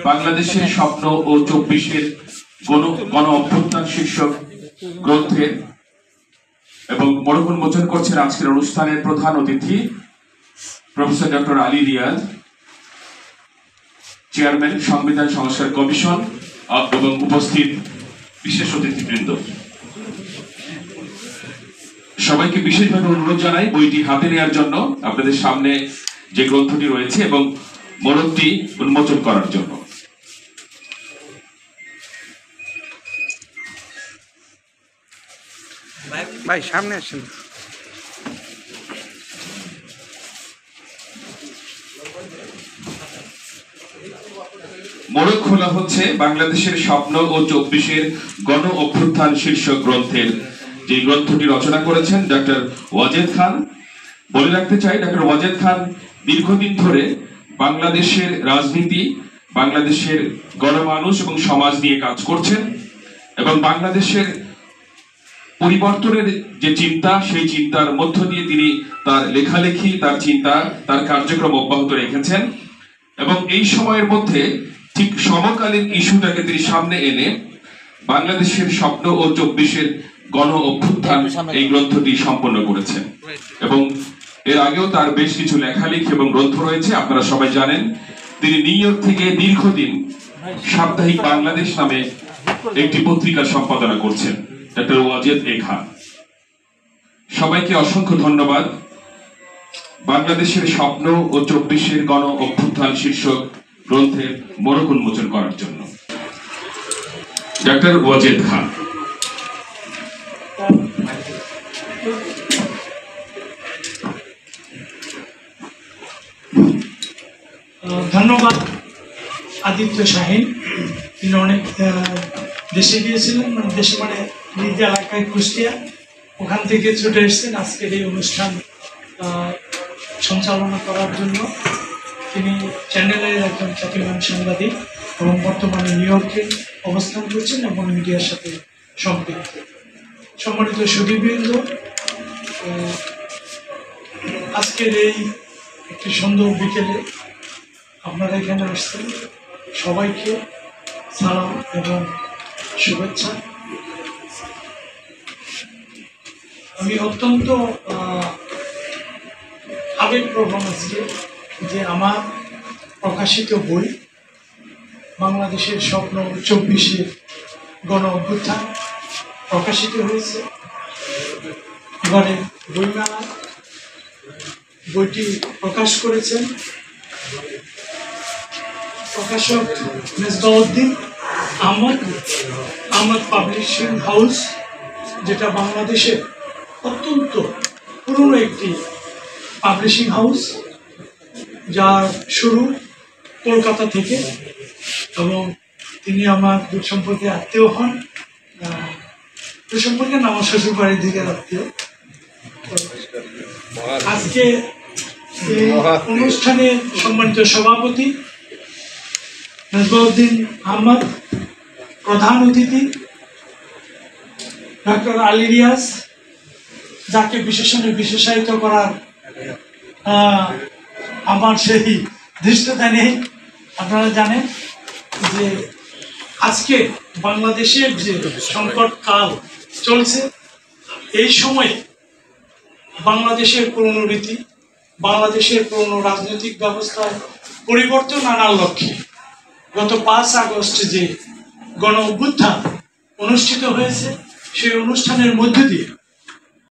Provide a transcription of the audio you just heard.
বাংলাদেশের স্বপ্ন ও 24-এর গণ অভ্যুত্থান শীর্ষক গ্রন্থের এবং মোড়ক উন্মোচন করছেন আজকের অনুষ্ঠানের প্রধান অতিথি professor doctor Ali Riaz, chairman সংবিধান সংস্কার কমিশন এবং উপস্থিত বিশেষ অতিথিবৃন্দ। সবাইকে বিশেষভাবে অনুরোধ জানাই বইটি হাতে নেওয়ার জন্য, আপনাদের সামনে যে গ্রন্থটি রয়েছে এবং মোড়কটি উন্মোচন করার জন্য। ভাই সামনে আসেন। মোড়ক খোলা হচ্ছে বাংলাদেশের স্বপ্ন ও 24-এর গণ অভ্যুত্থান শীর্ষক গ্রন্থের, যে গ্রন্থটি রচনা করেছেন ডক্টর ওয়াজেদ খান। বলে রাখতে চাই, ডক্টর ওয়াজেদ খান দীর্ঘদিন ধরে বাংলাদেশের রাজনীতি, বাংলাদেশের গণমানুষ এবং সমাজ নিয়ে কাজ করছেন এবং বাংলাদেশের পরিবর্তনের যে চিন্তা, সেই চিন্তার মধ্য দিয়ে তিনি তার লেখালেখি, তার চিন্তা, তার কার্যক্রম অব্যাহত রেখেছেন এবং এই সময়ের মধ্যে ঠিক সমকালীন ইস্যুটাকে তিনি সামনে এনে বাংলাদেশের স্বপ্ন ও 24-এর গণ অভ্যুত্থান এই গ্রন্থটি সম্পন্ন করেছেন। এবং এর আগেও তার বেশ কিছু লেখালেখি এবং গ্রন্থ রয়েছে। আপনারা সবাই জানেন তিনি নিউ ইয়র্ক থেকে দীর্ঘদিন সাপ্তাহিক বাংলাদেশ নামে একটি পত্রিকা সম্পাদনা করছেন, ডক্টর ওয়াজেদ খান। সবাইকে অসংখ্য ধন্যবাদ বাংলাদেশের স্বপ্ন ও 24-এর গণ অভ্যুত্থান শীর্ষক গ্রন্থের মোড়ক উন্মোচন করার জন্য। ডক্টর ওয়াজেদ খান। ধন্যবাদ আদিত্য শাহিন। তিনি অনেক দেশে গিয়েছিলেন, দেশে মানে নিজ এলাকায় কুষ্টিয়া, ওখান থেকে ছুটে এসেছেন আজকের এই অনুষ্ঠান সঞ্চালনা করার জন্য। তিনি চ্যানেলের একজন খ্যাতিমান সাংবাদিক এবং বর্তমানে নিউ ইয়র্কে অবস্থান করছেন এবং মিডিয়ার সাথে সম্পৃক্ত। সম্মানিত সুধীবৃন্দ, আজকের এই একটি সুন্দর বিকেলে আপনারা এখানে আসছেন, সবাইকে সালাম এবং শুভেচ্ছা। আমি অত্যন্ত আবেগপ্রবণ আজকে যে আমার প্রকাশিত বই বাংলাদেশের স্বপ্ন 24-এর গণ অভ্যুত্থান প্রকাশিত হয়েছে এবারে বইমেলা। বইটি প্রকাশ করেছেন প্রকাশক মেজবাউদ্দিন আহমদ পাবলিশিং হাউস, যেটা বাংলাদেশের অত্যন্ত পুরনো একটি পাবলিশিং হাউস, যার শুরু কলকাতা থেকে এবং তিনি আমার দূর সম্পর্কে আত্মীয় হন। দূর সম্পর্কে না, আমার শ্বশুর বাড়ির দিকের আত্মীয়। আজকে এই অনুষ্ঠানে সম্মানিত সভাপতি মেজবাউদ্দিন আহমদ, প্রধান অতিথি ডক্টর আলী রিয়াজ, যাকে বিশেষণে বিশেষায়িত করার আমার সেই ধৃষ্টতা নেই। আপনারা জানেন যে আজকে বাংলাদেশের যে সংকট কাল চলছে, এই সময়ে বাংলাদেশের পুরনো রীতি, বাংলাদেশের পুরনো রাজনৈতিক ব্যবস্থায় পরিবর্তন আনার লক্ষ্যে গত 5 আগস্ট যে গণ অভ্যুত্থান অনুষ্ঠিত হয়েছে, সেই অনুষ্ঠানের মধ্য দিয়ে